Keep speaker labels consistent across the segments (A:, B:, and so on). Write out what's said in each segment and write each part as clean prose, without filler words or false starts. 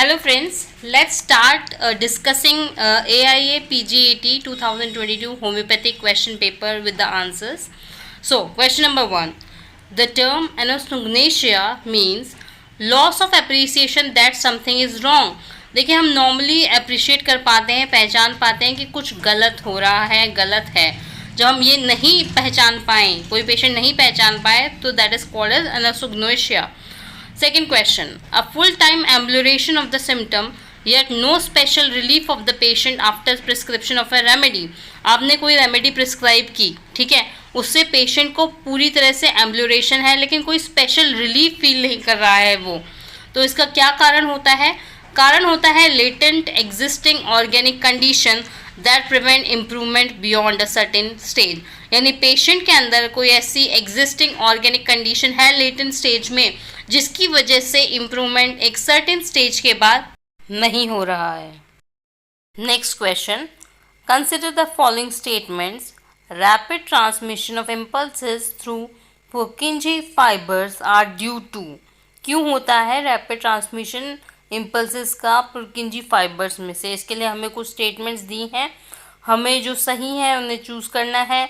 A: Hello friends, let's start discussing AIAPGET 2022 homeopathic question paper with the answers. So, question number 1. The term anosognosia means loss of appreciation that something is wrong. देखिए हम normally appreciate कर पाते हैं, पहचान पाते हैं कि कुछ गलत हो रहा है, गलत है. जब हम ये नहीं पहचान पाएँ, कोई पेशेंट नहीं पहचान पाए, तो that is called as anosognosia. Second question. A full-time amelioration of the symptom yet no special relief of the patient after prescription of a remedy. आपने कोई रेमेडी प्रिस्क्राइब की, ठीक है, उससे पेशेंट को पूरी तरह से एम्ब्लोरेशन है लेकिन कोई स्पेशल रिलीफ फील नहीं कर रहा है वो. तो इसका क्या कारण होता है? कारण होता है latent existing organic condition that prevent improvement beyond a certain stage. यानी पेशेंट के अंदर कोई ऐसी एग्जिस्टिंग ऑर्गेनिक कंडीशन है लेटेंट स्टेज में जिसकी वजह से इम्प्रूवमेंट एक सर्टेन स्टेज के बाद नहीं हो रहा है. Next question. Consider the following statements. Rapid transmission of impulses through Purkinje fibres are due to. क्यों होता है रैपिड ट्रांसमिशन इम्पल्सेस का पुर्किंजी फाइबर्स में से? इसके लिए हमें कुछ स्टेटमेंट्स दी हैं, हमें जो सही है उन्हें चूज करना है.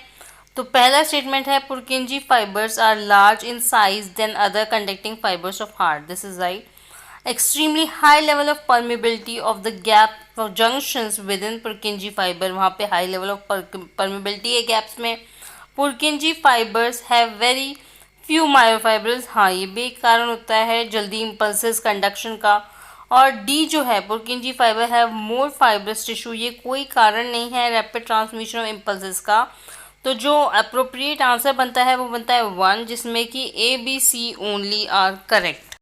A: तो पहला स्टेटमेंट है Purkinje fibres are large in size then other conducting fibres of heart. This is right. Extremely high level of permeability of the gap junctions within Purkinje fibre. वहाँ पे हाई लेवल ऑफ परमिबिलिटी है gaps में. Purkinje fibres have very few myofibrils. हाँ, ये भी एक कारण होता है जल्दी इम्पल्सेस कंडक्शन का. और डी जो है Purkinje fibre have more fibrous tissue. ये कोई कारण नहीं है रैपिड ट्रांसमिशन ऑफ इम्पल्सेस का. तो जो अप्रोप्रिएट आंसर बनता है वो बनता है 1, जिसमें कि A B C only are correct.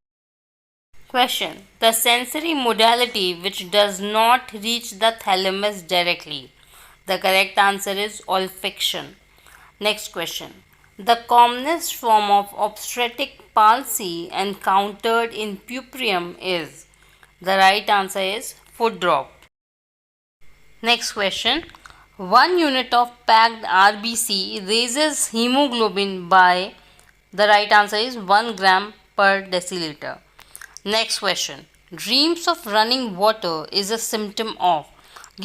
A: Question. The sensory modality which does not reach the thalamus directly. The correct answer is olfaction. Next question. The commonest form of obstetric palsy encountered in puerperium is. The right answer is foot drop. Next question. 1 unit of packed RBC raises hemoglobin by. The right answer is 1 gram per deciliter. Next question. Dreams of running water is a symptom of.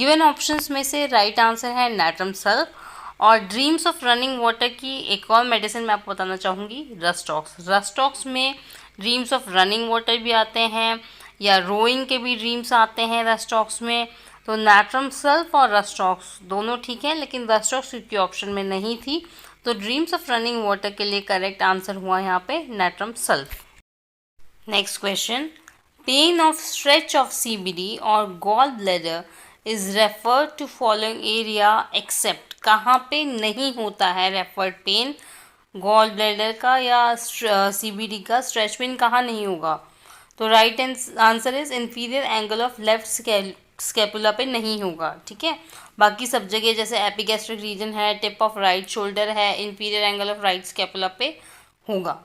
A: Given options में से right answer है natrum sulph. और dreams of running water की एक और medicine मैं आपको बताना चाहूँगी, रस्टॉक्स. रस्टॉक्स में ड्रीम्स ऑफ रनिंग वाटर भी आते हैं या रोइंग के भी ड्रीम्स आते हैं रस्टॉक्स में. तो नैट्रम सल्फ और रस्टॉक्स दोनों ठीक है, लेकिन रस्टॉक्स क्योंकि ऑप्शन में नहीं थी, तो ड्रीम्स ऑफ रनिंग वाटर के लिए करेक्ट आंसर हुआ यहाँ पे natrum sulph. Next question. Pain of stretch of CBD और gall bladder is refer to following area except. कहाँ पे नहीं होता है रेफर्ड पेन? गॉल ब्लैडर का या CBD का. स्ट्रेच पेन कहाँ नहीं होगा? तो right answer is inferior angle of left scapula पे नहीं होगा, ठीक है. बाकी सब जगह जैसे एपिगैस्ट्रिक रीजन है, टिप ऑफ राइट शोल्डर है, inferior angle of right scapula पे होगा.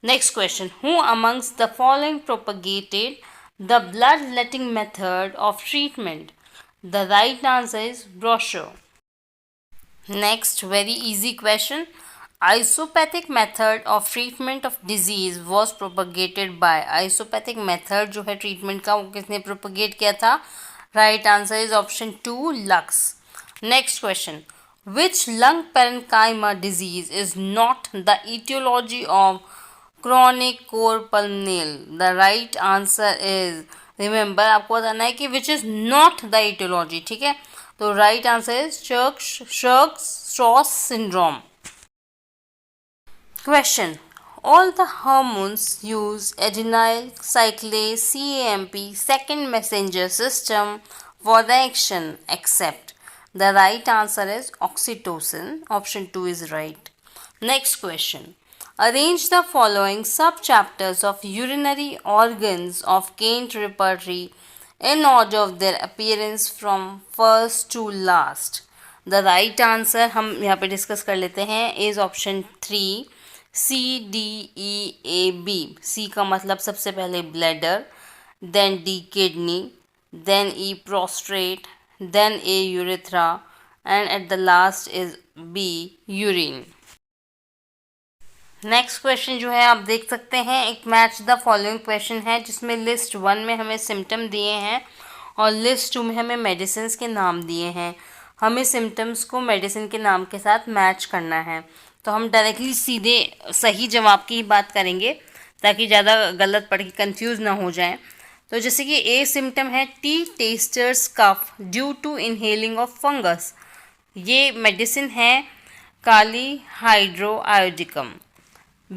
A: Next question. Who amongst the following propagated the blood letting method of treatment. The right answer is Broussais. Next very easy question. Isopathic method of treatment of disease was propagated by. Isopathic method जो है treatment का वो किसने propagate किया था? Right answer is option 2, Lux. Next question. Which lung parenchyma disease is not the etiology of chronic cor pulmonale. The right answer is, remember आपको बताना है कि which is not the etiology, ठीक है. तो right answer is Churg Strauss syndrome. Question. All the hormones use adenyl cyclase CAMP second messenger system for the action except. The right answer is oxytocin. Option 2 is right. Next question. Arrange the following subchapters of urinary organs of Kent repertory in order of their appearance from first to last. The right answer हम यहाँ पे discuss कर लेते हैं is option 3, CDEAB. C का मतलब सबसे पहले bladder, then D kidney, then E prostrate, then A urethra and at the last is B urine. Next question जो है आप देख सकते हैं, एक मैच द फॉलोइंग क्वेश्चन है जिसमें लिस्ट 1 में हमें सिम्टम दिए हैं और लिस्ट 2 में हमें मेडिसिन के नाम दिए हैं। हमें सिम्टम्स को मेडिसिन के नाम के साथ मैच करना है, तो हम डायरेक्टली सीधे सही जवाब की ही बात करेंगे ताकि ज़्यादा गलत पढ़ के कन्फ्यूज़ ना हो जाए। तो जैसे कि ए सिम्टम है tea tasters cough due to inhaling of fungus, ये मेडिसिन है kali hydro iodicum.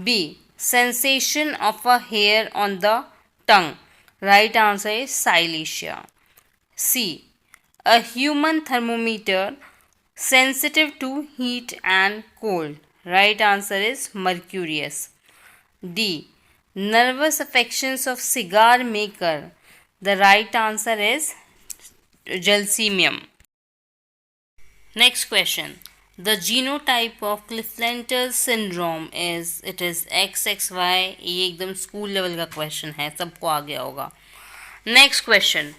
A: B. Sensation of a hair on the tongue. Right answer is silesia. C. A human thermometer sensitive to heat and cold. Right answer is mercurius. D. Nervous affections of cigar maker. The right answer is gelsemium. Next question. The genotype of Klippel syndrome is XXY। ये एकदम school level का question है, सबको आ गया होगा। Next question,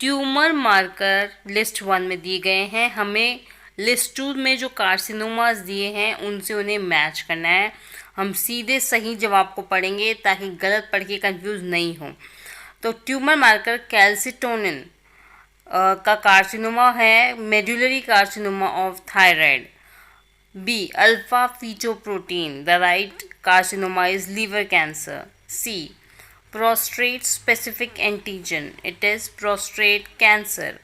A: tumour marker list 1 में दिए गए हैं, हमें लिस्ट 2 में जो कार्सिनोमास दिए हैं उनसे उन्हें मैच करना है। हम सीधे सही जवाब को पढ़ेंगे ताकि गलत पढ़ के कन्फ्यूज़ नहीं हो। तो ट्यूमर मार्कर कैल्सिटोनिन का कार्सिनोमा है medullary carcinoma of thyroid. B alpha fetoprotein, the right carcinoma is liver cancer. C prostate specific antigen, it is prostate cancer.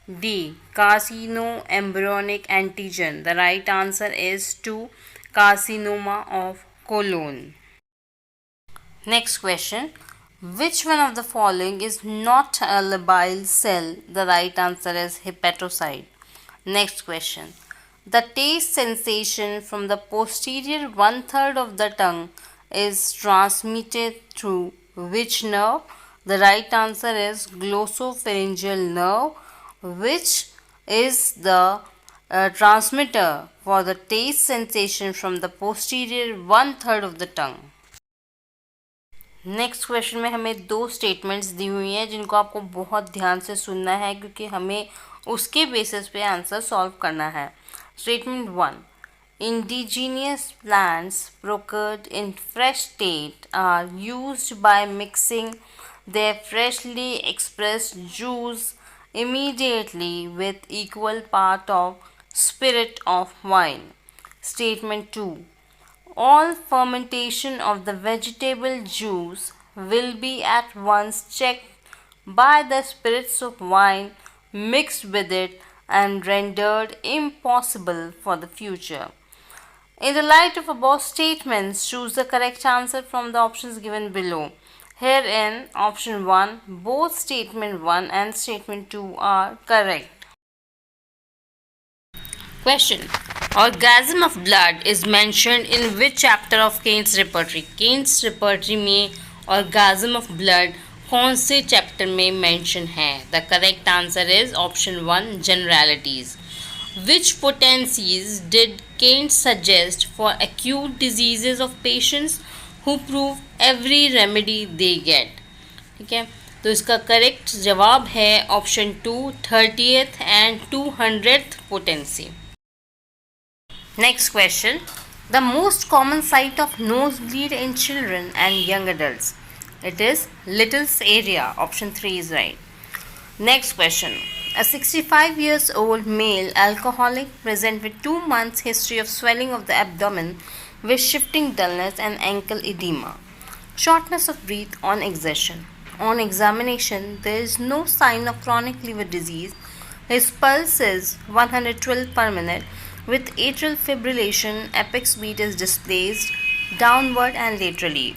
A: D carcinoembryonic antigen, the right answer is to carcinoma of colon. Next question, which one of the following is not a labile cell? The right answer is hepatocyte. Next question. The taste sensation from the posterior 1/3 of the tongue is transmitted through which nerve? The right answer is glossopharyngeal nerve, which is the transmitter for the taste sensation from the posterior 1/3 of the tongue. Next question में हमें 2 statements दी हुई हैं जिनको आपको बहुत ध्यान से सुनना है क्योंकि हमें उसके बेसिस पे आंसर सॉल्व करना है। Statement 1, indigenous plants procured in fresh state are used by mixing their freshly expressed juice immediately with equal part of spirit of wine. Statement 2, all fermentation of the vegetable juice will be at once checked by the spirits of wine mixed with it and rendered impossible for the future. In the light of above statements, choose the correct answer from the options given below. Herein, option 1, both statement 1 and statement 2 are correct. Question. Orgasm of blood is mentioned in which chapter of Kane's repertory? Kane's repertory में orgasm of blood कौन से chapter में mention है? The correct answer is option 1, generalities. Which potencies did Kane suggest for acute diseases of patients who prove every remedy they get? ठीक है, तो इसका correct जवाब है option 2, 30th and 200th potency. Next question. The most common site of nosebleed in children and young adults. It is Little's area. Option 3 is right. Next question. A 65 years old male alcoholic present with 2 months history of swelling of the abdomen with shifting dullness and ankle edema. Shortness of breath on exertion. On examination, there is no sign of chronic liver disease. His pulse is 112 per minute. With atrial fibrillation, apex beat is displaced downward and laterally.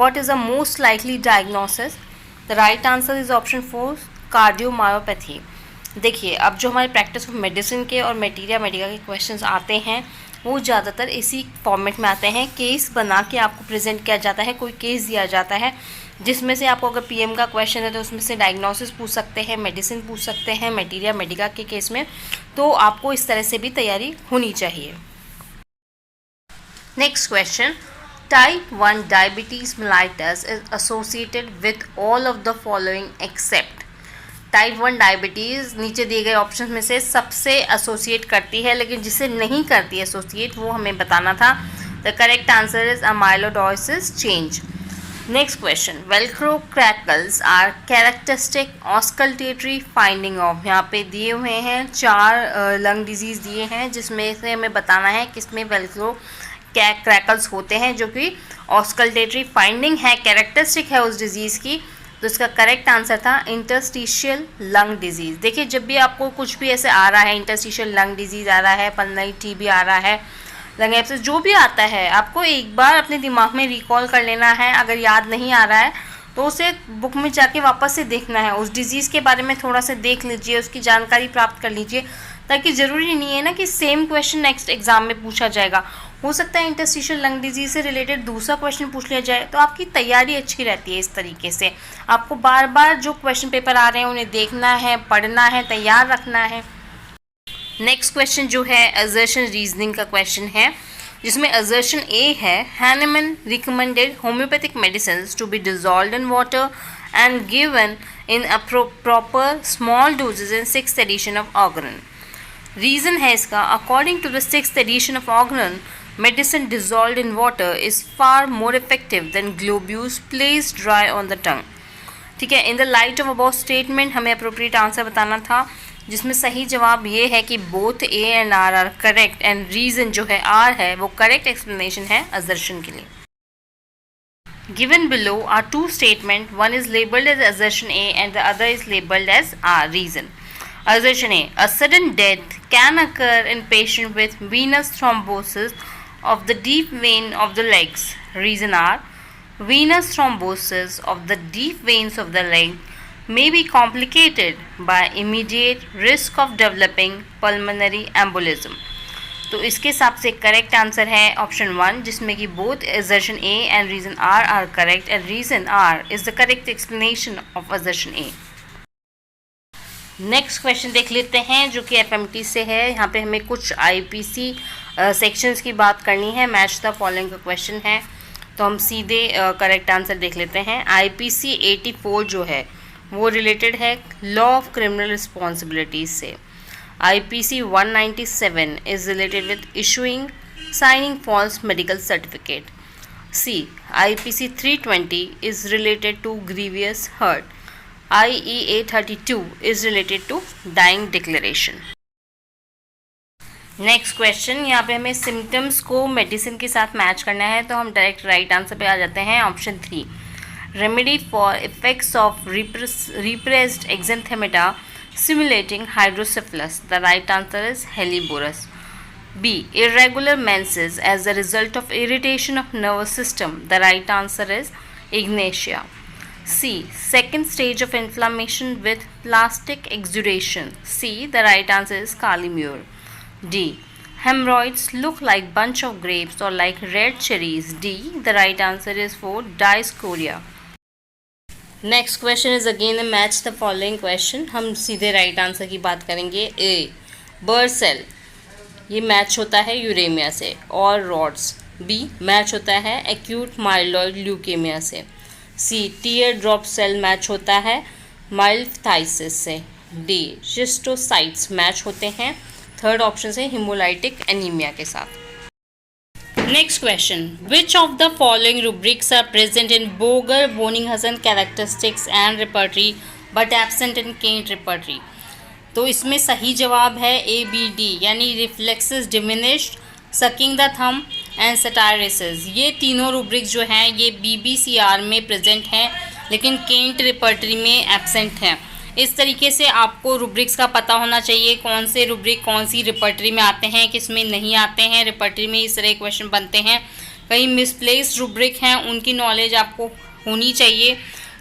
A: What is the most likely diagnosis? The right answer is option 4, cardiomyopathy. देखिए, अब जो हमारे practice of medicine के और materia Medica के questions आते हैं वो ज़्यादातर इसी फॉर्मेट में आते हैं। केस बना के आपको प्रेजेंट किया जाता है, कोई केस दिया जाता है जिसमें से आपको अगर पीएम का क्वेश्चन है तो उसमें से डायग्नोसिस पूछ सकते हैं, मेडिसिन पूछ सकते हैं मटेरिया मेडिका के केस में, तो आपको इस तरह से भी तैयारी होनी चाहिए। Next question, type 1 diabetes mellitus is associated with all of the following except. Type 1 diabetes नीचे दिए गए ऑप्शन में से सबसे एसोसिएट करती है, लेकिन जिसे नहीं करती एसोसिएट वो हमें बताना था। The correct answer is amyloidosis change. Next question. Velcro crackles are characteristic auscultatory finding of. यहाँ पे दिए हुए हैं 4 लंग डिजीज़ दिए हैं जिसमें से हमें बताना है किसमें वेल्क्रो क्रैकल्स होते हैं जो कि ऑस्कल्टेटरी फाइंडिंग है, कैरेक्टरिस्टिक है उस डिज़ीज़ की. तो इसका करेक्ट आंसर था इंटरस्टिशियल लंग डिजीज़. देखिए जब भी आपको कुछ भी ऐसे आ रहा है, इंटरस्टिशियल लंग डिजीज़ आ रहा है, पल्मोनरी टीबी आ रहा है, लंग एब्सेस, जो भी आता है आपको एक बार अपने दिमाग में रिकॉल कर लेना है. अगर याद नहीं आ रहा है तो उसे बुक में जाके वापस से देखना है, उस डिज़ीज़ के बारे में थोड़ा सा देख लीजिए, उसकी जानकारी प्राप्त कर लीजिए, ताकि ज़रूरी नहीं है ना कि सेम क्वेश्चन नेक्स्ट एग्जाम में पूछा जाएगा. हो सकता है इंटरस्टिशियल लंग डिजीज़ से रिलेटेड दूसरा क्वेश्चन पूछ लिया जाए, तो आपकी तैयारी अच्छी रहती है. इस तरीके से आपको बार बार जो क्वेश्चन पेपर आ रहे हैं उन्हें देखना है, पढ़ना है, तैयार रखना है. नेक्स्ट क्वेश्चन जो है असर्शन रीजनिंग का क्वेश्चन है, जिसमें असर्शन ए है Hahnemann recommended homeopathic medicine to be dissolved in water and given in a proper small doses in 6th edition of Organon. Reason है इसका, according to the 6th edition of Organon, medicine dissolved in water is far more effective than globules placed dry on the tongue. ठीक है, in the light of about statement हमें appropriate answer बताना था, जिसमें सही जवाब ये है कि both A and R are correct and reason जो है आर है वो करेक्ट एक्सप्लेनेशन है असर्शन के लिए. Given below are two statements, one is labeled as assertion A and the other is labeled as R. Reason. Assertion A. A sudden death can occur in patient with venous thrombosis of the deep vein of the legs. Reason R. Venous thrombosis of the deep veins of the leg may be complicated by immediate risk of developing pulmonary embolism. तो इसके हिसाब से correct answer है option 1, जिसमें कि both assertion A and reason R are correct and reason R is the correct explanation of assertion A. Next question देख लेते हैं जो कि एफएमटी से है. यहाँ पे हमें कुछ आईपीसी सेक्शंस की बात करनी है. मैच द फॉलोइंग का क्वेश्चन है, तो हम सीधे करेक्ट आंसर देख लेते हैं. आईपीसी 84 जो है वो रिलेटेड है लॉ ऑफ क्रिमिनल रिस्पॉन्सिबिलिटीज से. IPC 197 is related with issuing signing false medical certificate. C IPC 320 is related to grievous hurt. IEA 32 is related to dying declaration. Next question, यहाँ पे हमें सिम्टम्स को medicine के साथ match करना है, तो हम डायरेक्ट राइट आंसर पे आ जाते हैं. Option 3, remedy for effects of repressed exanthemata simulating hydrocephalus. The right answer is helleborus. B, irregular menses as a result of irritation of nervous system. The right answer is ignatia. C, second stage of inflammation with plastic exudation. C, the right answer is Calimure. D, hemorrhoids look like bunch of grapes or like red cherries. D, the right answer is for Dioscorea. Next question is again a match the following question. हम सीधे right answer की बात करेंगे. A, burr cell, ये match होता है uraemia से और रॉड्स. B, मैच होता है acute myeloid leukemia से. C, tear drop cell match होता है माइल्थाइसिस से. डी, शिस्टोसाइट्स मैच होते हैं थर्ड ऑप्शन से हिमोलाइटिक एनीमिया के साथ. Next question, which of the following rubrics are present in Boger Boenninghausen characteristics and repertory but absent in Kent repertory. तो इसमें सही जवाब है ए बी डी, यानी reflexes diminished, sucking the thumb and satyriasis. ये तीनों रूब्रिक्स जो हैं ये BBCR में प्रेजेंट हैं, लेकिन केंट रिपर्टरी में एब्सेंट हैं. इस तरीके से आपको रूब्रिक्स का पता होना चाहिए, कौन से रूब्रिक कौन सी रिपर्टरी में आते हैं, किस में नहीं आते हैं. रिपर्टरी में इस तरह के क्वेश्चन बनते हैं. कई मिसप्लेस्ड रूब्रिक हैं, उनकी नॉलेज आपको होनी चाहिए.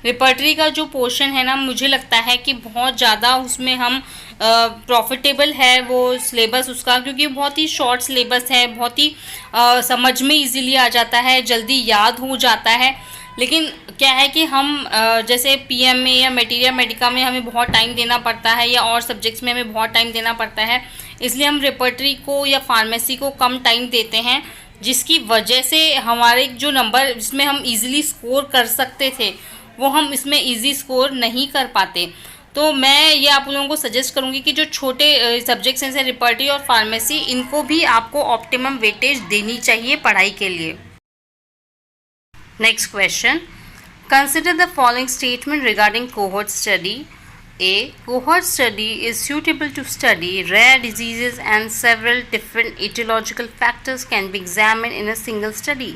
A: रिपर्टरी का जो पोर्शन है ना, मुझे लगता है कि बहुत ज़्यादा उसमें हम प्रॉफिटेबल है वो सिलेबस उसका, क्योंकि बहुत ही शॉर्ट सिलेबस है, बहुत ही समझ में इजीली आ जाता है, जल्दी याद हो जाता है. लेकिन क्या है कि हम जैसे PM में या मटीरिया मेडिका में हमें बहुत टाइम देना पड़ता है, या और सब्जेक्ट्स में हमें बहुत टाइम देना पड़ता है, इसलिए हम रिपर्टरी को या फार्मेसी को कम टाइम देते हैं, जिसकी वजह से हमारे जो नंबर जिसमें हम इजीली स्कोर कर सकते थे वो हम इसमें इजी स्कोर नहीं कर पाते. तो मैं ये आप लोगों को सजेस्ट करूँगी कि जो छोटे सब्जेक्ट्स हैं जैसे रिपर्टी और फार्मेसी, इनको भी आपको ऑप्टिमम वेटेज देनी चाहिए पढ़ाई के लिए। Next question, consider the following statement regarding cohort study. A. Cohort study is suitable to study rare diseases and several different etiological factors can be examined in a single study.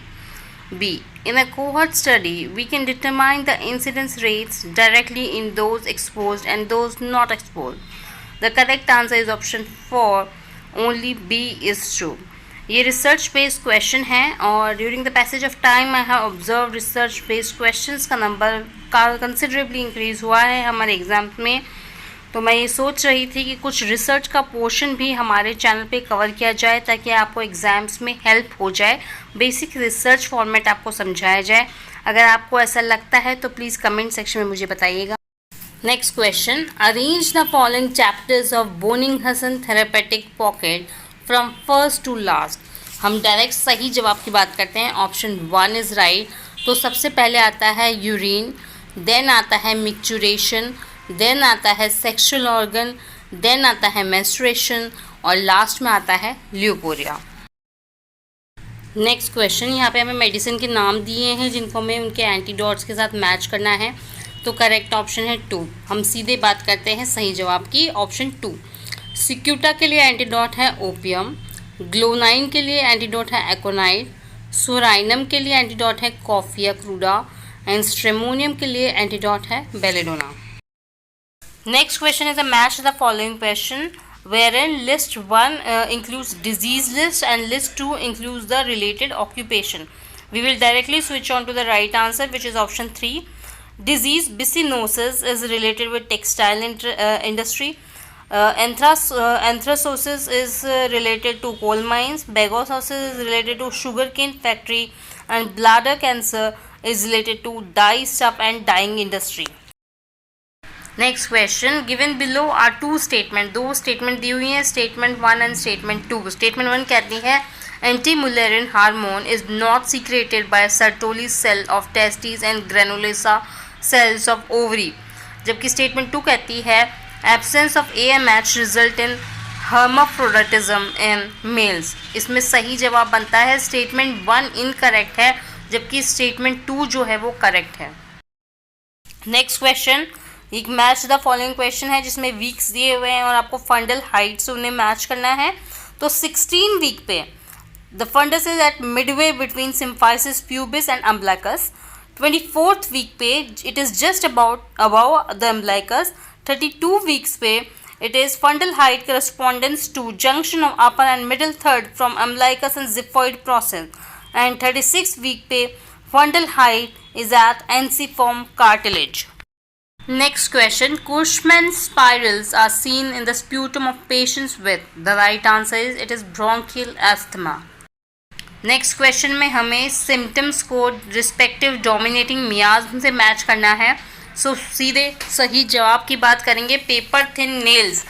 A: B. In a cohort study, we can determine the incidence rates directly in those exposed and those not exposed. The correct answer is option 4. Only B is true. ये research based question है और during the passage of time I have observe research based questions का number का considerably increase हुआ है हमारे exam में। तो मैं ये सोच रही थी कि कुछ रिसर्च का पोर्शन भी हमारे चैनल पे कवर किया जाए ताकि आपको एग्ज़ाम्स में हेल्प हो जाए, बेसिक रिसर्च फॉर्मेट आपको समझाया जाए। अगर आपको ऐसा लगता है तो प्लीज़ कमेंट सेक्शन में मुझे बताइएगा। Next question, arrange the following chapters of Boenninghausen therapeutic pocket from first to last. हम डायरेक्ट सही जवाब की बात करते हैं। Option 1 is right. तो सबसे पहले आता है यूरिन, देन आता है मिक्चुरेशन, देन आता है सेक्सुअल ऑर्गन, देन आता है मेंस्ट्रुएशन और लास्ट में आता है ल्यूकोरिया। नेक्स्ट क्वेश्चन, यहाँ पे हमें मेडिसिन के नाम दिए हैं जिनको हमें उनके एंटीडोट्स के साथ मैच करना है। तो करेक्ट ऑप्शन है 2। हम सीधे बात करते हैं सही जवाब की। ऑप्शन 2, सिक्यूटा के लिए एंटीडोट है ओपियम, ग्लोनाइन के लिए एंटीडोट है एकोनाइट, सोराइनम के लिए एंटीडोट है कॉफिया क्रूडा एंड स्ट्रेमोनियम के लिए एंटीडोट है belladonna. Next question is a match the following question wherein list 1 includes disease list and list 2 includes the related occupation. We will directly switch on to the right answer, which is option 3. Disease bicynosis is related with textile industry. Anthracosis is related to coal mines. Bagososis is related to sugarcane factory, and bladder cancer is related to dye stuff and dyeing industry. Next question, given below are 2 statement. 2 statement दी हुई हैं, statement 1 and statement 2। Statement 1 कहती है anti Mullerian hormone is not secreted by Sertoli cell of testis and granulosa cells of ovary. जबकि statement 2 कहती है absence of AMH result in hermaphroditism in males. इसमें सही जवाब बनता है स्टेटमेंट 1 इनकरेक्ट है, जबकि स्टेटमेंट 2 जो है वो करेक्ट है। नेक्स्ट क्वेश्चन, एक मैच द फॉलोइंग क्वेश्चन है जिसमें वीक्स दिए हुए हैं और आपको फंडल हाइट से उन्हें मैच करना है। तो 16 वीक पे the fundus is at midway between symphysis pubis and umbilicus. 24th week पे it is just above the umbilicus. 32 weeks पे it is fundal height correspondence to junction of upper and middle third from umbilicus and xiphoid process. And 36 week पे fundal height is at ensiform cartilage. Next question, Cushman spirals are seen in the sputum of patients with. The right answer is it is bronchial asthma. Next question में हमें symptoms को respective dominating miasm से match करना है। So सीधे सही जवाब की बात करेंगे। Paper thin nails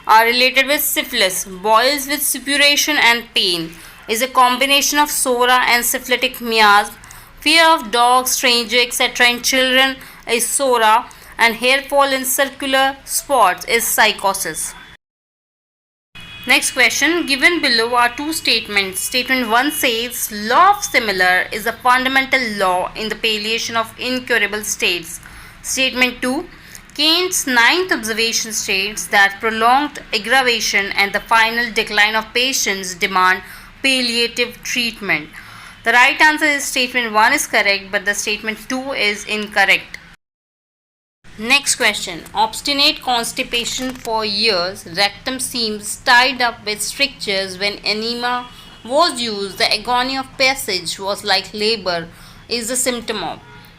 A: are related with syphilis. Boils with suppuration and pain is a combination of sora and syphilitic miasm. Fear of dogs, stranger, etc. in children is sora. And hair fall in circular spots is psychosis. Next question, given below are 2 statements. Statement 1 says law of similar is a fundamental law in the palliation of incurable states. Statement 2, Keynes' 9th observation states that prolonged aggravation and the final decline of patients demand palliative treatment. The right answer is statement 1 is correct, but the statement 2 is incorrect. Next question, obstinate constipation for years, rectum seems tied up with strictures when enema was used, the agony of passage was like labor is the symptom of.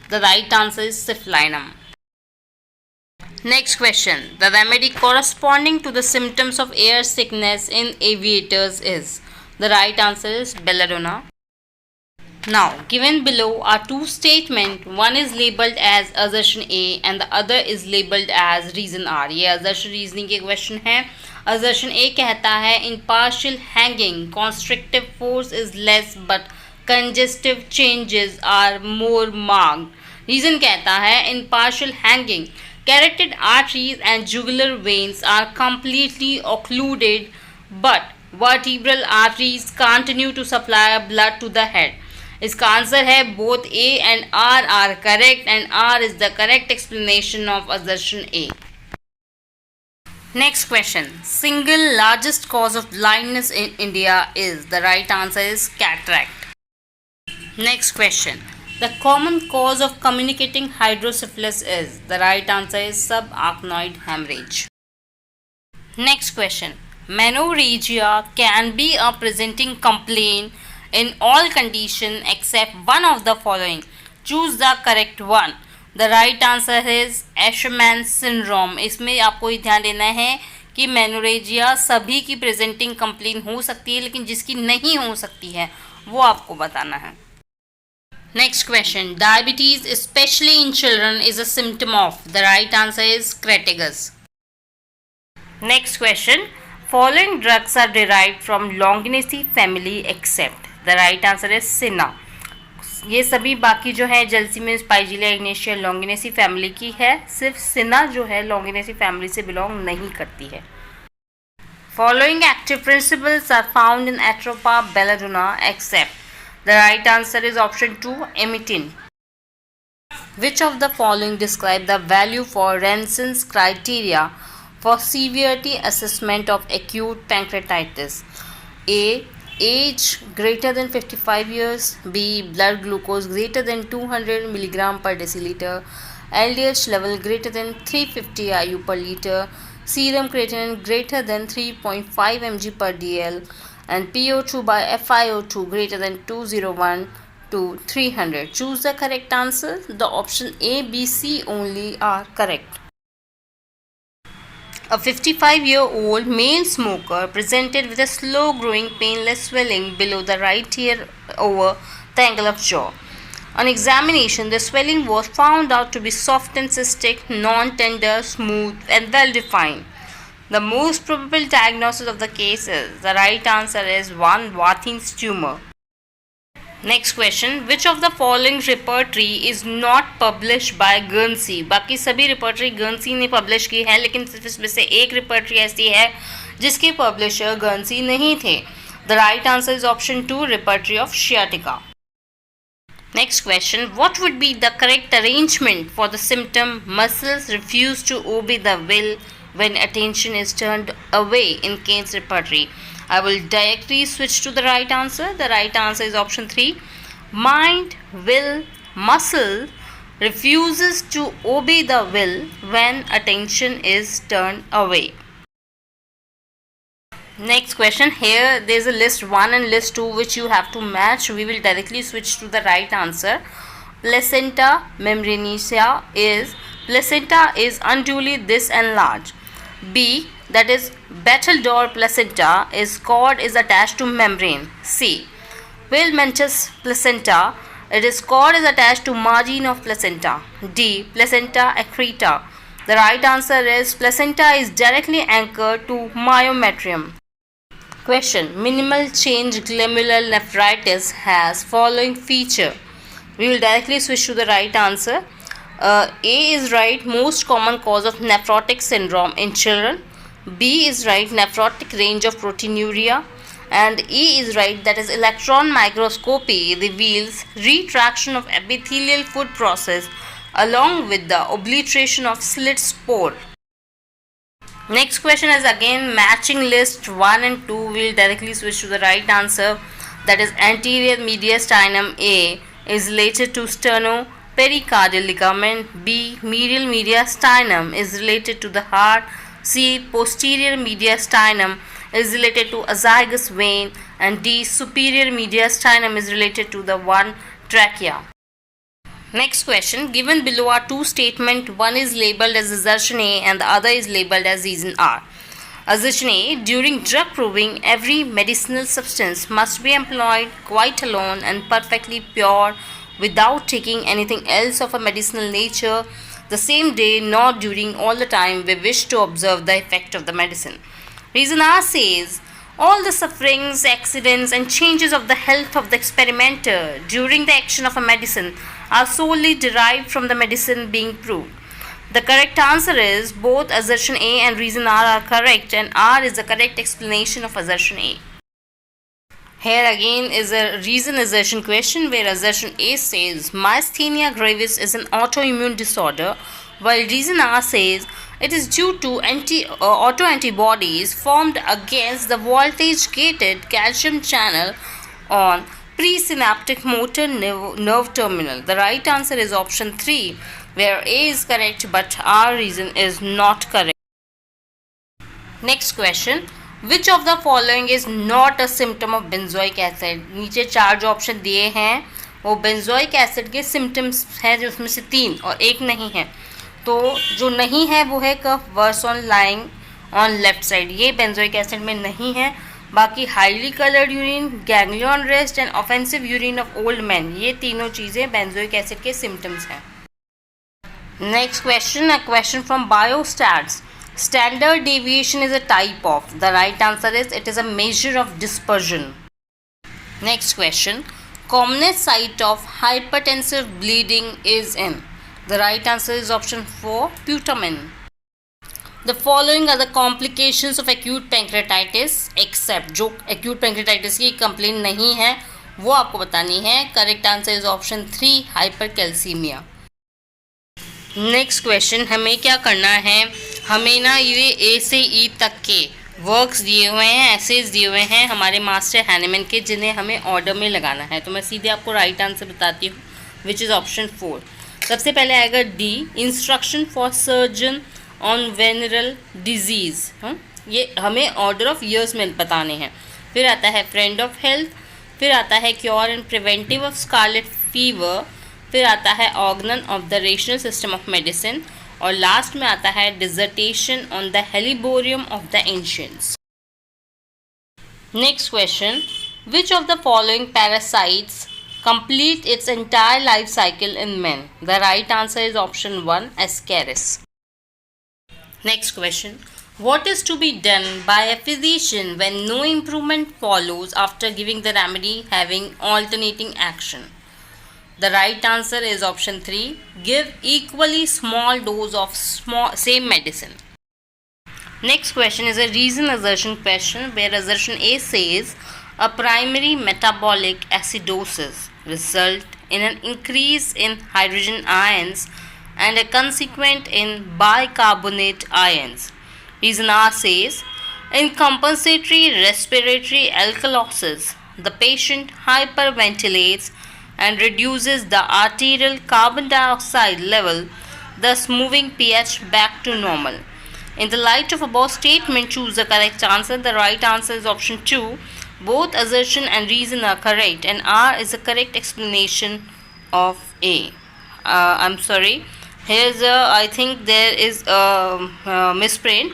A: The right answer is syphilinum. Next question, the remedy corresponding to the symptoms of air sickness in aviators is. The right answer is belladonna. Now, given below are 2 statements. One is labeled as assertion A and the other is labeled as reason R. ये assertion reasoning के question है। Assertion A कहता है in partial hanging, constrictive force is less but congestive changes are more marked. Reason कहता है in partial hanging, Carotid arteries and jugular veins are completely occluded, but vertebral arteries continue to supply blood to the head. इसका answer है both A and R are correct, and R is the correct explanation of assertion A. Next question. Single largest cause of blindness in India is, the right answer is cataract. Next question. The common cause of communicating hydrocephalus is, the right answer is subarachnoid hemorrhage. Next question. Menorrhagia can be a presenting complaint in all conditions except one of the following. Choose the correct one. The right answer is Asherman syndrome. इसमें आपको ध्यान देना है कि menorrhagia सभी की presenting complain हो सकती है, लेकिन जिसकी नहीं हो सकती है वो आपको बताना है. Next question. Diabetes, especially in children, is a symptom of, the right answer is cratagus. Next question. Following drugs are derived from Longinaceae family except, the right answer is Cinna. ये सभी बाकी जो है जेल्सीमिस, पाइजिलिया, इग्नेशिया, लॉन्गिनेसी फैमिली की है. सिर्फ सिना जो है लॉन्गिनेसी फैमिली से बिलोंग नहीं करती है. Following active principles are found in Atropa belladonna except, the right answer is option 2, emitin. Which of the following describe the value for Ranson's criteria for severity assessment of acute pancreatitis? A. Age greater than 55 years. B. Blood glucose greater than 200 mg per deciliter. LDH level greater than 350 IU per liter. Serum creatinine greater than 3.5 mg per dl. And PO2 by FiO2 greater than 201 to 300. Choose the correct answer. The option A, B, C only are correct. A 55-year-old male smoker presented with a slow-growing painless swelling below the right ear over the angle of jaw. On examination, the swelling was found out to be soft and cystic, non-tender, smooth and well-defined. The most probable diagnosis of the case is, the right answer is 1, Warthin's tumor. Next question. Which of the following repertory is not published by Guernsey? बाकी सभी repertory Guernsey ने publish की है, लेकिन सिर्फ इसमें से एक repertory ऐसी है जिसके publisher Guernsey नहीं थे. The right answer is option 2, repertory of sciatica. Next question. What would be the correct arrangement for the symptom muscles refuse to obey the will when attention is turned away in Kane's repertory? I will directly switch to the right answer. The right answer is option 3. Mind, will, muscle refuses to obey the will when attention is turned away. Next question. Here there is a list 1 and list 2 which you have to match. We will directly switch to the right answer. Placenta membranosa is unduly this enlarged. B, that is Battledore placenta, is cord is attached to membrane. C, Wilmentus placenta, it is cord is attached to margin of placenta. D, placenta accreta. The right answer is placenta is directly anchored to myometrium. Question. Minimal change glomerular nephritis has following feature. We will directly switch to the right answer. A is right, most common cause of nephrotic syndrome in children. B is right, nephrotic range of proteinuria. And E is right, that is electron microscopy reveals retraction of epithelial foot process along with the obliteration of slit spore. Next question is again matching list 1 and 2. We will directly switch to the right answer. That is anterior mediastinum A is related to sternopericardial ligament. B, medial mediastinum is related to the heart. C, posterior mediastinum is related to azygous vein. And D, superior mediastinum is related to the one trachea. Next question. Given below are two statements. One is labeled as assertion A and the other is labeled as reason R. Assertion A. During drug proving, every medicinal substance must be employed quite alone and perfectly pure without taking anything else of a medicinal nature the same day nor during all the time we wish to observe the effect of the medicine. Reason R says, all the sufferings, accidents and changes of the health of the experimenter during the action of a medicine are solely derived from the medicine being proved. The correct answer is both assertion A and reason R are correct, and R is the correct explanation of assertion A. Here again is a reason assertion question where assertion A says myasthenia gravis is an autoimmune disorder, while reason R says it is due to autoantibodies formed against the voltage gated calcium channel on presynaptic motor nerve terminal. The right answer is option 3, where A is correct but R reason is not correct. Next question. Which of the following is not a symptom of benzoic acid? नीचे 4 जो option दिए हैं वो benzoic acid के symptoms है, जो उसमें से 3 और एक नहीं है. तो जो नहीं है वो है cough worse on lying on left side, ये benzoic acid में नहीं है. बाकी highly coloured urine, ganglion rest and offensive urine of old man, ये तीनों चीज़ें benzoic acid के symptoms हैं. Next question, a question from biostats. Standard deviation is a type of. The right answer is it is a measure of dispersion. Next question. Commonest site of hypertensive bleeding is in. The right answer is option 4, putamen. The following are the complications of acute pancreatitis except. जो acute pancreatitis की complaint नहीं है वो आपको बतानी है. Correct answer is option 3, hypercalcemia. Next question, हमें क्या करना है, हमें ना ये ए से ई तक के वर्क्स दिए हुए हैं, एसेज दिए हुए हैं हमारे मास्टर हैनेमैन के, जिन्हें हमें ऑर्डर में लगाना है. तो मैं सीधे आपको राइट आंसर बताती हूँ, विच इज़ ऑप्शन 4. सबसे पहले आएगा D, instruction for surgeon on venereal disease. ये हमें ऑर्डर ऑफ ईयर्स में बताने हैं. फिर आता है फ्रेंड ऑफ हेल्थ, फिर आता है cure and preventive of scarlet fever, फिर आता है organon of the rational system of medicine, और लास्ट में आता है dissertation on the helleborism of the ancients. Next question, which of the following parasites complete its entire life cycle in man? The right answer is option 1, ascaris. Next question, what is to be done by a physician when no improvement follows after giving the remedy having alternating action? The right answer is option 3, give equally small dose of same medicine. Next question is a reason assertion question where assertion A says a primary metabolic acidosis result in an increase in hydrogen ions and a consequent in bicarbonate ions. Reason R says in compensatory respiratory alkalosis the patient hyperventilates and reduces the arterial carbon dioxide level, thus moving pH back to normal. In the light of above statement, choose the correct answer. The right answer is option 2. Both assertion and reason are correct, and R is the correct explanation of A. I'm sorry. Here's I think there is a misprint.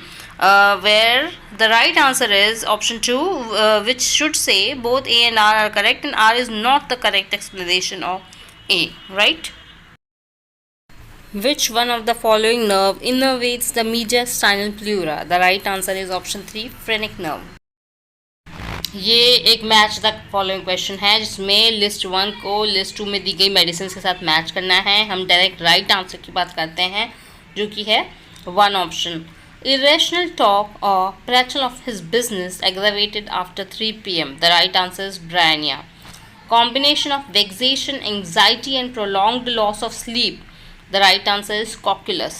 A: Where the right answer is option 2, which should say both A and R are correct, and R is not the correct explanation of A, right? Which one of the following nerve innervates the mediastinal pleura? The right answer is option 3, phrenic nerve. ये एक match the following question है जिसमें list 1 को list 2 में दी गई medicine के साथ match करना है. हम डायरेक्ट राइट आंसर की बात करते हैं जो कि है 1 option. Irrational talk or prattle of his business aggravated after 3 p.m. The right answer is brania. Combination of vexation, anxiety and prolonged loss of sleep. The right answer is cocculus.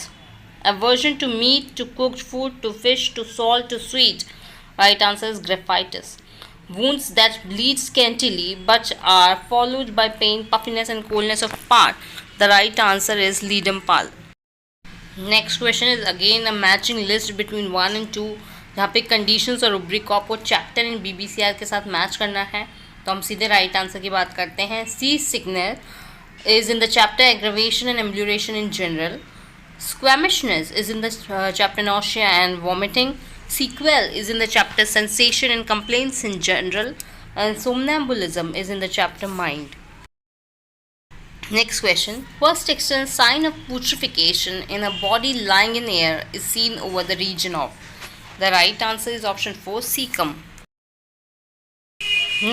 A: Aversion to meat, to cooked food, to fish, to salt, to sweet. Right answer is graphitis. Wounds that bleed scantily but are followed by pain, puffiness and coldness of part. The right answer is ledum pal. Next question is again a matching list between 1 and 2, जहाँ पे conditions और rubric को आपको chapter in BBCR के साथ match करना है. तो हम सीधे राइट आंसर की बात करते हैं. Sea sickness is in the chapter aggravation and amelioration in general. Squeamishness is in the chapter nausea and vomiting. Sequel is in the chapter sensation and complaints in general, and somnambulism is in the chapter mind. Next question. First external sign of putrefaction in a body lying in air is seen over the region of. The right answer is option 4, cecum.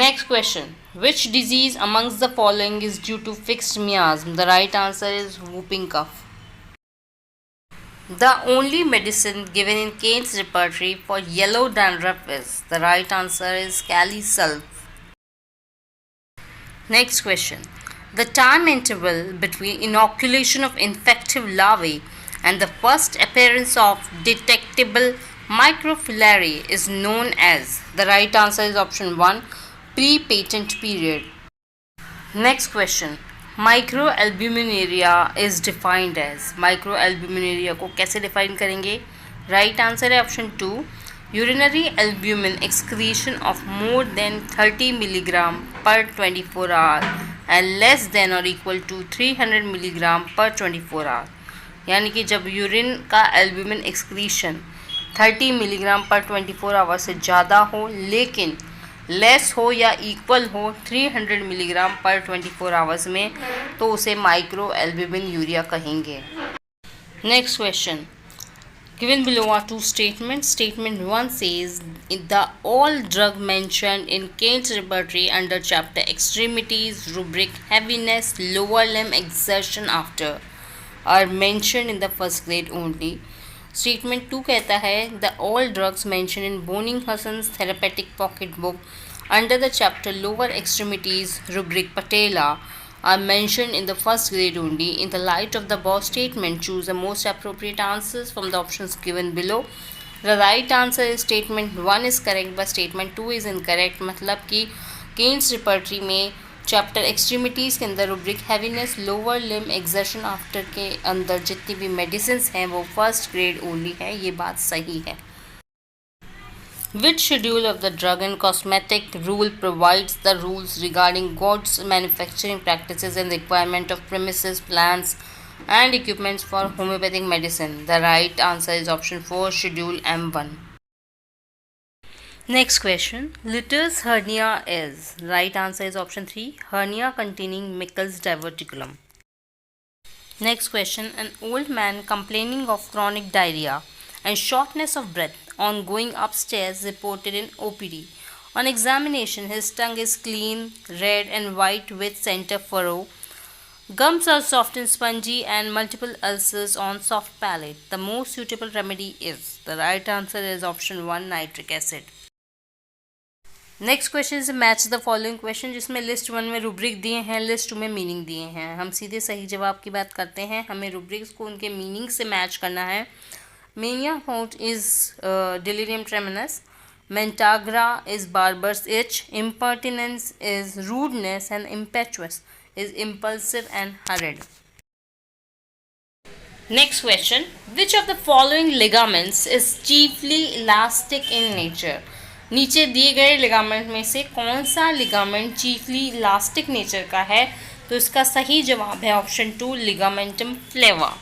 A: Next question. Which disease amongst the following is due to fixed miasm? The right answer is whooping cough. The only medicine given in Kane's repertory for yellow dandruff is. The right answer is Cali Sulf. Next question. The time interval between inoculation of infective larvae and the first appearance of detectable microfilariae is known as. The right answer is option 1, pre-patent period. Next question. Microalbuminaria is defined as. Microalbuminaria को कैसे define करेंगे? Right answer है option 2. Urinary albumin excretion of more than 30 milligram per 24 hour and less than or equal to 300 milligram per 24 hour. यानी कि जब urine का albumin excretion 30 milligram पर 24 our से ज़्यादा हो लेकिन लेस हो या इक्वल हो 300 मिलीग्राम पर 24 आवर्स में, तो उसे माइक्रो एल्ब्यूमिन यूरिया कहेंगे. Next question. Given below are two statements. Statement 1 says the all drug mentioned in Kane's repertory under chapter extremities rubric heaviness lower limb exertion after are mentioned in the first grade only. Statement 2 कहता है the all drugs mentioned in Boning-Husson's therapeutic pocket book under the chapter lower extremities rubric patella are mentioned in the first grade only. In the light of the above statement, choose the most appropriate answers from the options given below. The right answer is statement 1 is correct but statement 2 is incorrect. मतलब कि Kane's repertory में chapter extremities के अंदर rubric heaviness lower limb exertion after के अंदर जितनी भी medicine हैं वो फर्स्ट ग्रेड ओनली है. ये बात सही है. Which schedule of the drug and cosmetic rule provides the rules regarding goods manufacturing practices and requirement of premises, plants and equipments for homeopathic medicine? The right answer is option 4, schedule M1. Next question. Litter's hernia is. Right answer is option 3, hernia containing Meckel's diverticulum. Next question. An old man complaining of chronic diarrhea and shortness of breath on going upstairs reported in OPD. On examination, his tongue is clean, red and white with center furrow. Gums are soft and spongy and multiple ulcers on soft palate. The most suitable remedy is. The right answer is option 1, nitric acid. Next question is match the following question, जिसमें list 1 में rubric दिए हैं, list 2 में meaning दिए हैं. हम सीधे सही जवाब की बात करते हैं. हमें रूब्रिक्स को उनके मीनिंग से मैच करना है. Mania Fount is delirium tremens. Mentagra is barbarous itch. Impertinence is rudeness, and impetuous is impulsive and hurried. Next question. Which of the following ligaments is chiefly elastic in nature? नीचे दिए गए ligament में से कौन सा ligament chiefly elastic nature का है? तो इसका सही जवाब है option 2, ligamentum flavum.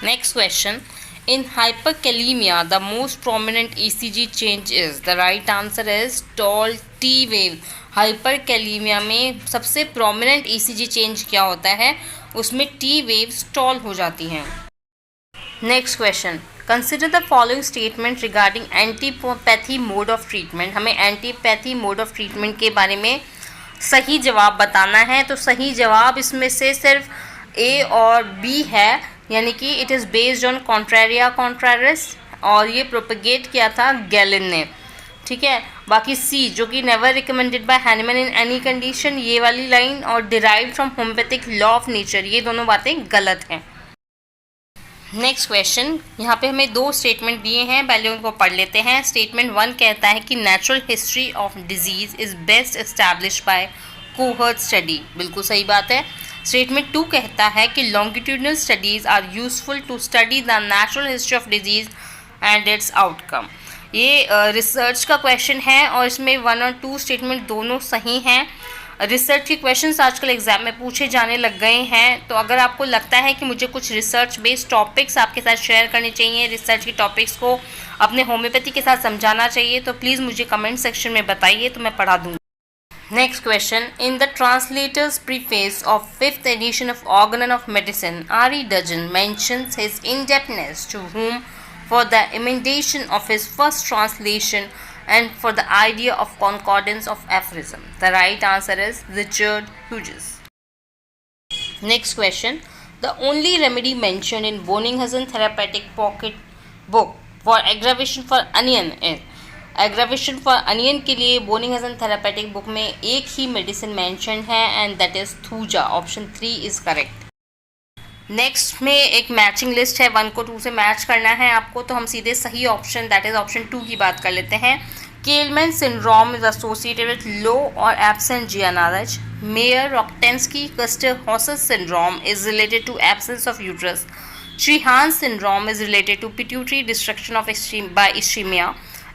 A: Next question. In hyperkalemia, the most prominent ECG change is. The right answer is tall T wave. Hyperkalemia में सबसे prominent ECG change क्या होता है? उसमें T waves stall हो जाती हैं. Next question. Consider the following statement regarding antipathy mode of treatment. हमें antipathy mode of treatment के बारे में सही जवाब बताना है. तो सही जवाब इसमें से सिर्फ A और B है, यानी कि इट इज़ बेस्ड ऑन कॉन्ट्रेरिया कॉन्ट्रारिस और ये प्रोपेगेट किया था गैलिन ने. ठीक है. बाकी सी जो कि never recommended by Hahnemann in any condition, ये वाली लाइन और derived from homeopathic law of nature, ये दोनों बातें गलत हैं. Next question. यहाँ पे हमें 2 स्टेटमेंट दिए हैं, पहले उनको पढ़ लेते हैं. स्टेटमेंट 1 कहता है कि natural history of disease is best establish by cohort study. बिल्कुल सही बात है. स्टेटमेंट 2 कहता है कि longitudinal studies are useful to study the natural history of disease and its outcome. ये रिसर्च का क्वेश्चन है और इसमें 1 और 2 स्टेटमेंट दोनों सही हैं. रिसर्च के क्वेश्चंस आजकल एग्जाम में पूछे जाने लग गए हैं, तो अगर आपको लगता है कि मुझे कुछ रिसर्च बेस्ड टॉपिक्स आपके साथ शेयर करने चाहिए, रिसर्च के टॉपिक्स को अपने होम्योपैथी के साथ समझाना चाहिए, तो प्लीज़ मुझे कमेंट सेक्शन में बताइए, तो मैं पढ़ा दूँगी. Next question. In the translator's preface of 5th edition of Organon of Medicine, R.E. Dudgeon mentions his indebtedness to whom for the emendation of his first translation and for the idea of concordance of aphorism. The right answer is Richard Hughes. Next question. The only remedy mentioned in Bonninghausen therapeutic pocket book for aggravation for onion is aggravation for onion के लिए बोनिंगहसन therapeutic book में एक ही medicine mention है and that is thuja. Option 3 is correct. Next में एक matching list है, 1 को 2 से मैच करना है आपको, तो हम सीधे सही ऑप्शन दैट इज ऑप्शन 2 की बात कर लेते हैं. Kallmann syndrome is associated with low और एब्सेंट जिया knowledge. Mayer Rokitansky Kuster Hauser syndrome is related to absence of uterus. Trehan syndrome is related to pituitary destruction of by ischemia.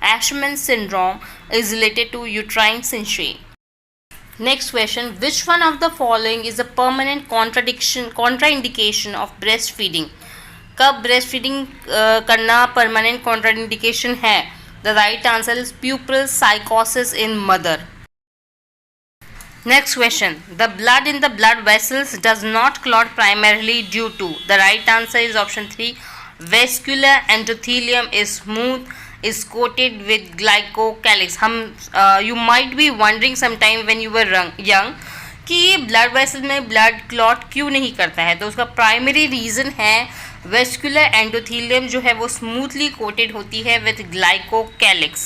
A: Ashman syndrome is related to uterine syncytial. Next question, which one of the following is a permanent contraindication of breastfeeding? कब breastfeeding करना permanent contraindication है? The right answer is puerperal psychosis in mother. Next question, the blood in the blood vessels does not clot primarily due to. The right answer is option 3. Vascular endothelium is smooth, is coated with glycocalyx. हम you might be wondering sometime when you were young कि ये blood vessel में blood clot क्यों नहीं करता है, तो उसका प्राइमरी रीज़न है वेस्कुलर एंडोथीलियम जो है वो स्मूथली कोटेड होती है with glycocalyx.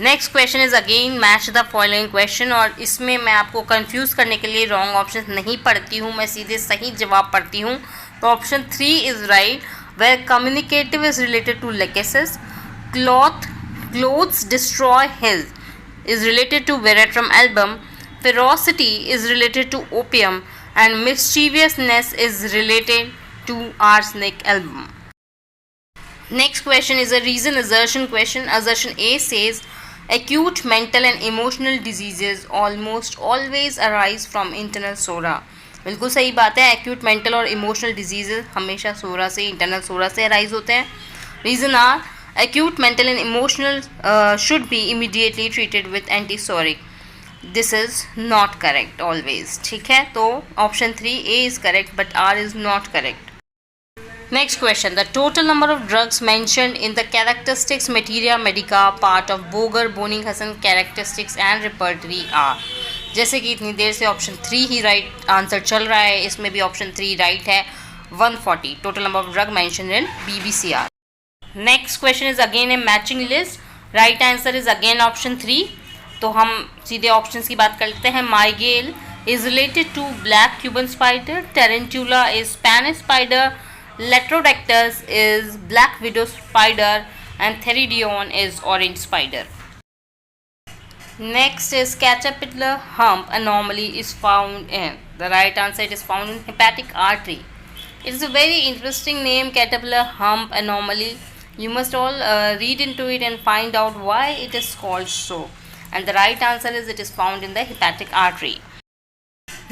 A: Next question is again match the following question, और इसमें मैं आपको कंफ्यूज करने के लिए रॉन्ग ऑप्शन नहीं पढ़ती हूँ, मैं सीधे सही जवाब पढ़ती हूँ. तो option 3 is right. Where communicative is related to lachesis, clothes destroy health is related to veratrum album, ferocity is related to opium, and mischievousness is related to arsenic album. Next question is a reason assertion question. Assertion A says acute mental and emotional diseases almost always arise from internal sora. बिल्कुल सही बात है, acute mental और emotional diseases हमेशा psora से, internal psora से arise होते हैं. Reason R acute mental and emotional should be immediately treated with antipsoric. This is not correct always. ठीक है, तो option 3 A is correct but R is not correct. Next question, the total number of drugs mentioned in the characteristics materia medica part of Boger Boenninghausen characteristics and repertory are. जैसे कि इतनी देर से option 3 ही right answer चल रहा है, इसमें भी option 3 right है. 140 total number of drug mention in BBCR. Next question is again A matching list. Right answer is again option 3. तो हम सीधे ऑप्शंस की बात कर लेते हैं. Mygale is related to black Cuban spider, tarantula is Spanish spider, Latrodectus is black widow spider, and Theridion is orange spider. Next is caterpillar hump anomaly is found in. The right answer, it is found in hepatic artery. It is a very interesting name, caterpillar hump anomaly. You must all read into it and find out why it is called so. And the right answer is it is found in the hepatic artery.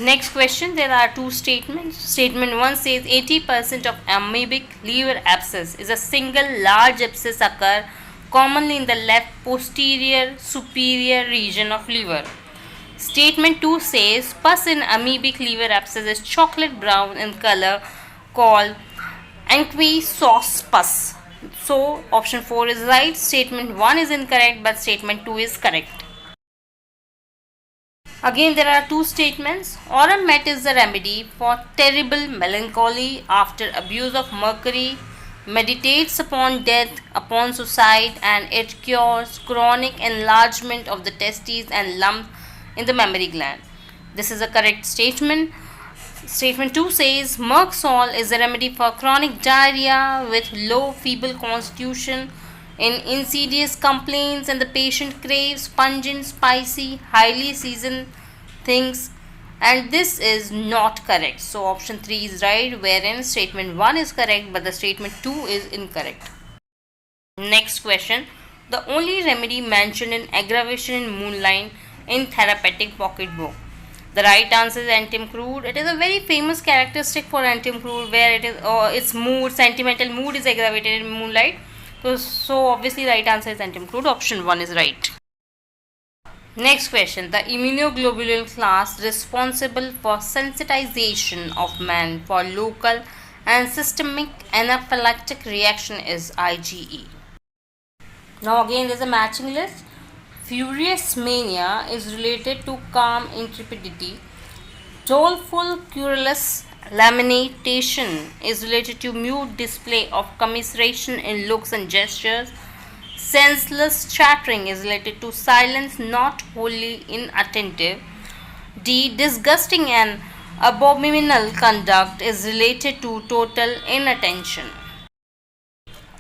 A: Next question, there are two statements. Statement 1 says 80% of amoebic liver abscess is a single large abscess occur commonly in the left posterior superior region of liver. Statement 2 says pus in amoebic liver abscess is chocolate brown in color called anquisous pus. So option 4 is right. Statement 1 is incorrect but statement 2 is correct. Again there are two statements. Aurum met is the remedy for terrible melancholy after abuse of mercury, meditates upon death, upon suicide, and it cures chronic enlargement of the testes and lump in the mammary gland. This is a correct statement. Statement 2 says Merck salt is a remedy for chronic diarrhea with low feeble constitution in insidious complaints, and the patient craves pungent, spicy, highly seasoned things. And this is not correct. So option 3 is right, wherein statement 1 is correct but the statement 2 is incorrect. Next question, the only remedy mentioned in aggravation in moonlight in therapeutic pocketbook. The right answer is Antium crude. It is a very famous characteristic for Antium crude where it is its mood, sentimental mood is aggravated in moonlight. So obviously right answer is Antium crude. Option 1 is right. Next question, the immunoglobulin class responsible for sensitization of man for local and systemic anaphylactic reaction is IgE. Now again there is a matching list. Furious mania is related to calm intrepidity. Doleful, querulous Lamentation is related to mute display of commiseration in looks and gestures. Senseless chattering is related to silence not wholly inattentive. D. Disgusting and abominable conduct is related to total inattention.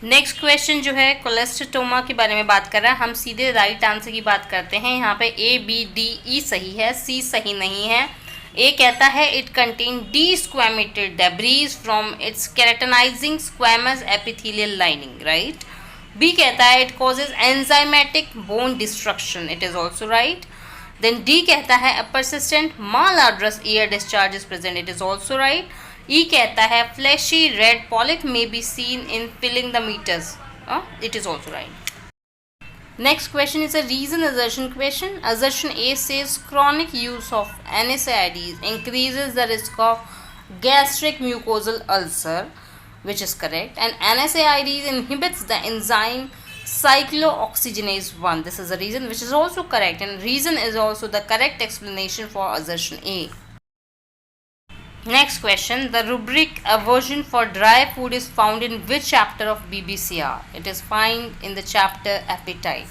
A: Next question जो है कोलेस्टोमा के बारे में बात कर रहा है. हम सीधे राइट आंसर की बात करते हैं. यहाँ पे ए बी डी ई सही है, सी सही नहीं है. ए कहता है it contain desquamated debris from its keratinizing squamous epithelial lining, right. B कहता है it causes enzymatic bone destruction, it is also right. Then D कहता है a persistent malodorous ear discharge is present, it is also right. E कहता है fleshy red polyp may be seen in filling the meters. It is also right. Next question is a reason assertion question. Assertion A says chronic use of NSAIDs increases the risk of gastric mucosal ulcer, which is correct. And NSAIDs inhibits the enzyme cyclooxygenase 1. This is a reason which is also correct. And reason is also the correct explanation for assertion A. Next question, the rubric aversion for dry food is found in which chapter of BBCR? It is found in the chapter appetite.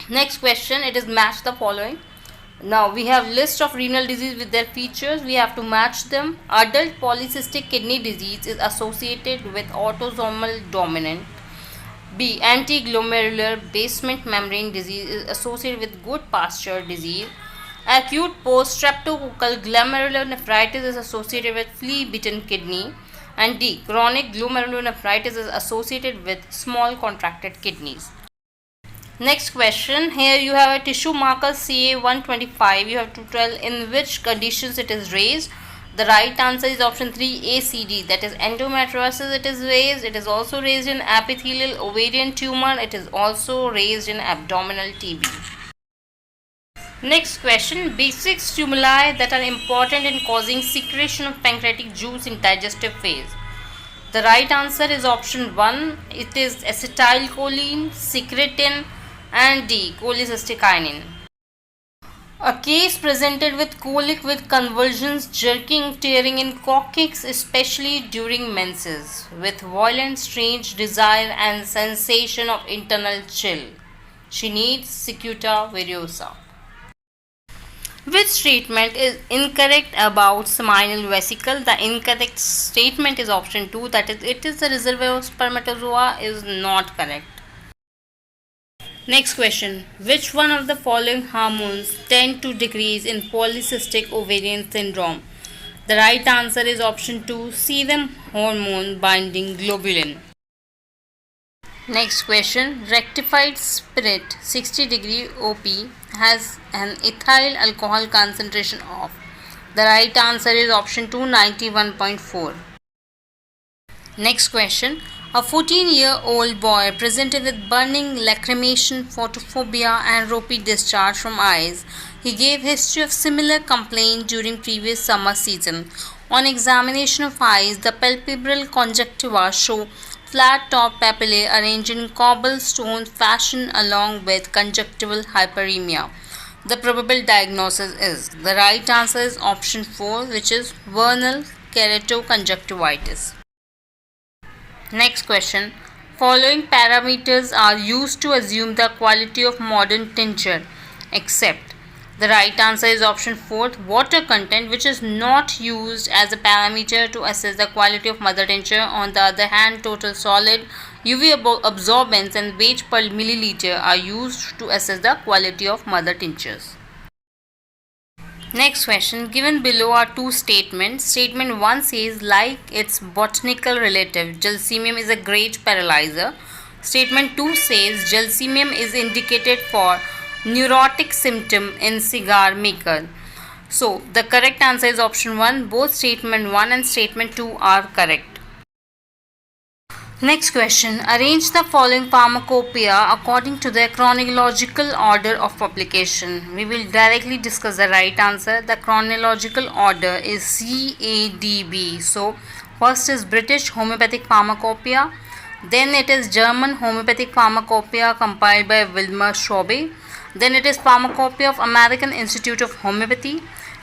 A: Next question, it is match the following. Now we have list of renal disease with their features. We have to match them. Adult polycystic kidney disease is associated with autosomal dominant. B. Antiglomerular basement membrane disease is associated with good pasture disease. Acute post-streptococcal glomerulonephritis is associated with flea-bitten kidney. And D. Chronic glomerulonephritis is associated with small contracted kidneys. Next question. Here you have a tissue marker CA125. You have to tell in which conditions it is raised. The right answer is option 3 ACD, that is endometriosis. It is raised. It is also raised in epithelial ovarian tumor. It is also raised in abdominal TB. Next question, basic stimuli that are important in causing secretion of pancreatic juice in digestive phase. The right answer is option 1. It is acetylcholine, secretin and D. cholecystokinin. A case presented with colic with convulsions, jerking, tearing in coccyx, especially during menses, with violent, strange desire and sensation of internal chill. She needs cicuta variosa. Which statement is incorrect about seminal vesicle? The incorrect statement is option 2, that is it is the reservoir of spermatozoa, is not correct. Next question, which one of the following hormones tend to decrease in polycystic ovarian syndrome? The right answer is option 2 sebum hormone binding globulin. Next question, rectified spirit 60° OP has an ethyl alcohol concentration of. The right answer is option 2 91.4. Next question, a 14-year-old boy presented with burning, lacrimation, photophobia and ropey discharge from eyes. He gave history of similar complaint during previous summer season. On examination of eyes, the palpebral conjunctiva show flat top papillae arranged in cobblestone fashion along with conjunctival hyperemia. The probable diagnosis is. The right answer is option 4, which is vernal keratoconjunctivitis. Next question. Following parameters are used to assume the quality of modern tincture, except. The right answer is option 4, water content, which is not used as a parameter to assess the quality of mother tincture. On the other hand, total solid, UV absorbance and weight per milliliter are used to assess the quality of mother tinctures. Next question, given below are two statements. Statement 1 says, like its botanical relative, Gelsemium is a great paralyzer. Statement 2 says, Gelsemium is indicated for neurotic symptom in cigar maker. So the correct answer is option 1. Both statement 1 and statement 2 are correct. Next question, arrange the following pharmacopoeia according to their chronological order of publication. We will directly discuss the right answer. The chronological order is CADB. So first is British Homeopathic Pharmacopoeia, then it is German Homeopathic Pharmacopoeia compiled by Wilmer Schwabe. Then it is Pharmacopoeia of American Institute of Homeopathy,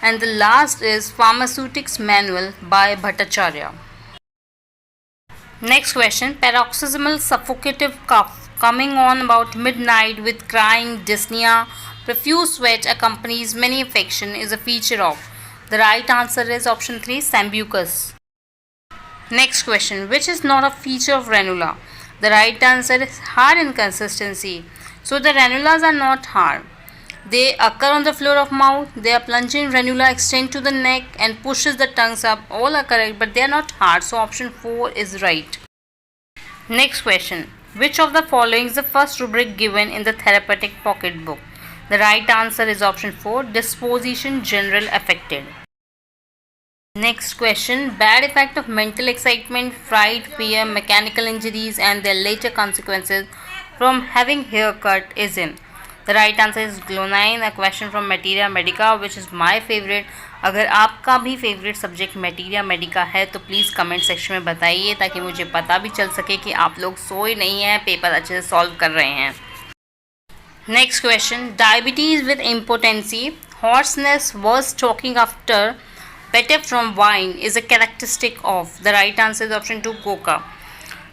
A: and the last is Pharmaceutics Manual by Bhattacharya. Next question, paroxysmal suffocative cough coming on about midnight with crying, dyspnea, profuse sweat accompanies many infection is a feature of. The right answer is option 3, Sambucus. Next question, which is not a feature of ranula? The right answer is hard inconsistency. So the ranulas are not hard. They occur on the floor of mouth. Their plunging ranula extend to the neck and pushes the tongues up. All are correct, but they are not hard. So option 4 is right. Next question, which of the following is the first rubric given in the therapeutic pocketbook? The right answer is option 4, disposition general affected. Next question, bad effect of mental excitement, fright, fear, mechanical injuries and their later consequences from having haircut is in. The right answer is glonine, a question from Materia Medica, which is my favorite. अगर आपका भी favourite subject materia Medica है तो please comment section में बताइए ताकि मुझे पता भी चल सके कि आप लोग सोए नहीं हैं, पेपर अच्छे से सॉल्व कर रहे हैं. Next question, diabetes with impotency, hoarseness, worse talking after, better from wine is a characteristic of. The right answer is option 2, coca.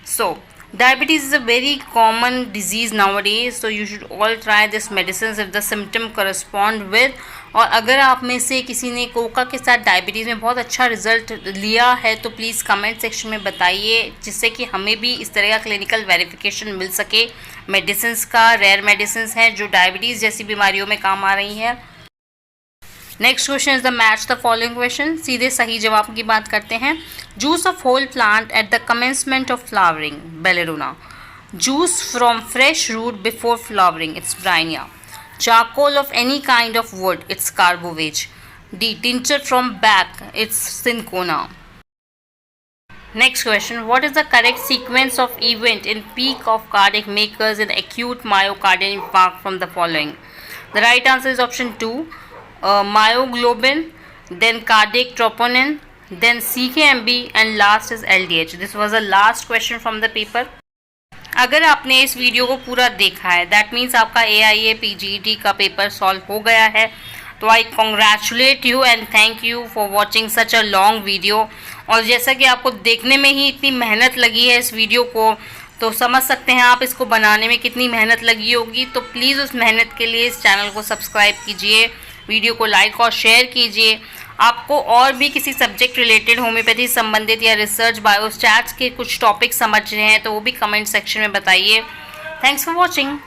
A: So diabetes is a very common disease nowadays, so you should all try this medicines if the symptom correspond with. और अगर आप में से किसी ने Coca के साथ diabetes में बहुत अच्छा रिजल्ट लिया है तो प्लीज़ कमेंट सेक्शन में बताइए, जिससे कि हमें भी इस तरह का क्लिनिकल वेरिफिकेशन मिल सके. मेडिसिन्स का रेयर मेडिसिन्स हैं जो डायबिटीज़ जैसी बीमारियों में काम आ रही हैं. Next question is the match the following question. सीधे सही जवाब की बात करते हैं. Juice of whole plant at the commencement of flowering, belladonna. Juice from fresh root before flowering, it's bryonia. Charcoal of any kind of wood, it's carbo veg. D, tincture from bark, it's cinchona. Next question, what is the correct sequence of event in peak of cardiac makers in acute myocardial infarct from the following? The right answer is option 2, myoglobin, then cardiac troponin, then CKMB and last is LDH. This was the last question from the paper. अगर आपने इस video को पूरा देखा है that means आपका AIAPGET का paper solve हो गया है. तो I congratulate you and thank you for watching such a long video. और जैसा कि आपको देखने में ही इतनी मेहनत लगी है इस वीडियो को, तो समझ सकते हैं आप इसको बनाने में कितनी मेहनत लगी होगी. तो प्लीज़ उस मेहनत के लिए इस चैनल को सब्सक्राइब कीजिए, वीडियो को लाइक और शेयर कीजिए. आपको और भी किसी सब्जेक्ट रिलेटेड होम्योपैथी संबंधित या रिसर्च बायोस्टैट्स के कुछ टॉपिक समझ रहे हैं तो वो भी कमेंट सेक्शन में बताइए. Thanks for watching.